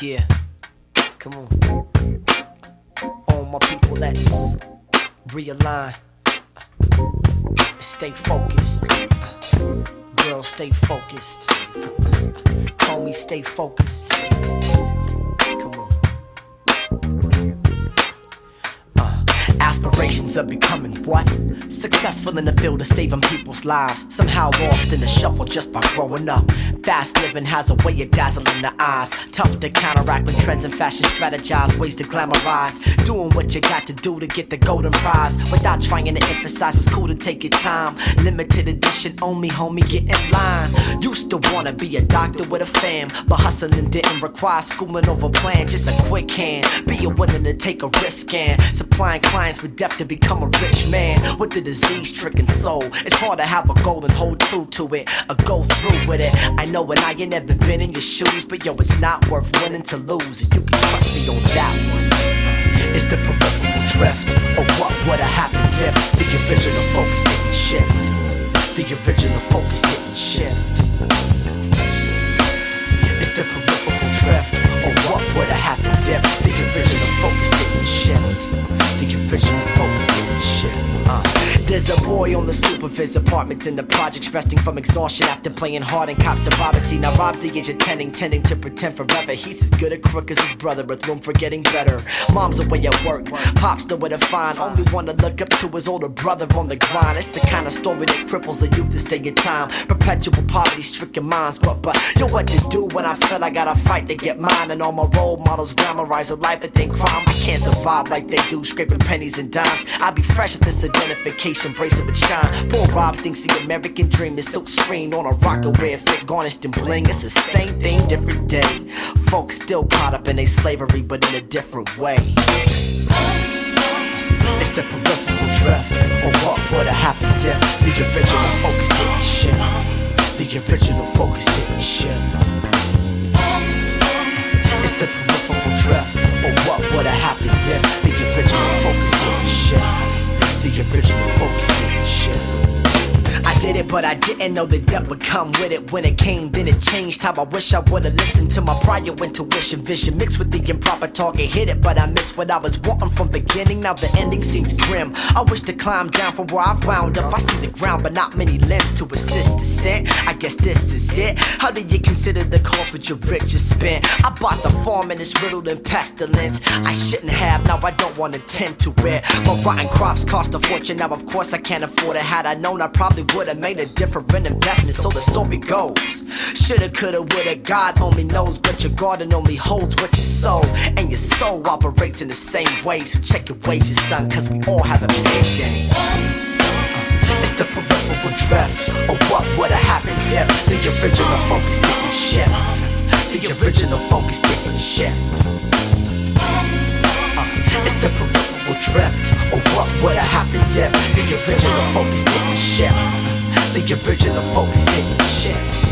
Yeah, come on. All my people, let's realign. Stay focused. Girl, stay focused. Homie, stay focused. Come on. Aspirations of becoming what? Successful in the field of saving people's lives. Somehow lost in the shuffle just by growing up. Fast living has a way of dazzling the eyes. Tough to counteract with trends and fashion, strategize ways to glamorize. Doing what you got to do to get the golden prize. Without trying to emphasize, it's cool to take your time. Limited edition only, homie, get in line. Used to wanna be a doctor with a fam, but hustling didn't require schooling over plan. Just a quick hand, being willing to take a risk and supplying clients with depth to become a rich man with a disease-stricken soul. It's hard to have a goal and hold true to it, or go through with it. I know and I ain't never been in your shoes, but yo, it's not worth winning to lose. You can trust me on that one. It's the peripheral drift, or what would've happened if the original focus didn't shift. The original focus didn't shift. It's the peripheral drift, or what would've happened if the original focus didn't shift. The original focus didn't shift. There's a boy on the stoop of his apartment in the projects, resting from exhaustion after playing hard and cops of Robinson. Now Rob's the age of tending to pretend forever. He's as good a crook as his brother, with room for getting better. Mom's away at work, Pop's nowhere to find. Only one to look up to his older brother on the grind. It's the kind of story that cripples a youth to stay in time. Perpetual poverty-stricken minds. But yo, what to do when I feel I gotta fight to get mine? And all my role models glamorize a life that think crime. I can't survive like they do, scraping pennies and dimes. I'd be fresh if this identification bracelet would shine. Poor Rob thinks the American dream is silk screened on a rocker where it fit garnished and bling. It's the same thing, different day. Folks still caught up in their slavery, but in a different way. It's the peripheral drift, or what would've happened if the original focus didn't shift. The original focus didn't shift. It's the peripheral drift, or what would've happened if the original focus didn't shift. The original focus didn't shift. I did it, but I didn't know the depth would come with it. When it came, then it changed how I wish I would've listened to my prior intuition. Vision mixed with the improper talk, it hit it, but I missed what I was wanting from beginning. Now the ending seems grim. I wish to climb down from where I've wound up. I see the ground, but not many limbs to assist descent. I guess this is it. How do you consider the cost with your riches spent? I bought the farm and it's riddled in pestilence. I shouldn't have, now I don't want to tend to it. But rotten crops cost a fortune, now of course I can't afford it. Had I known, I probably would've made a different investment, so the story goes. Shoulda, coulda, woulda, God only knows, but your garden only holds what you sow. And your soul operates in the same way, so check your wages, son, cause we all have a payday. It's the peripheral drift, or what would've happened if the original focus didn't shift. The original focus didn't shift. It's the peripheral drift, or what would've happened if the original focus didn't shift. The original focus didn't shift.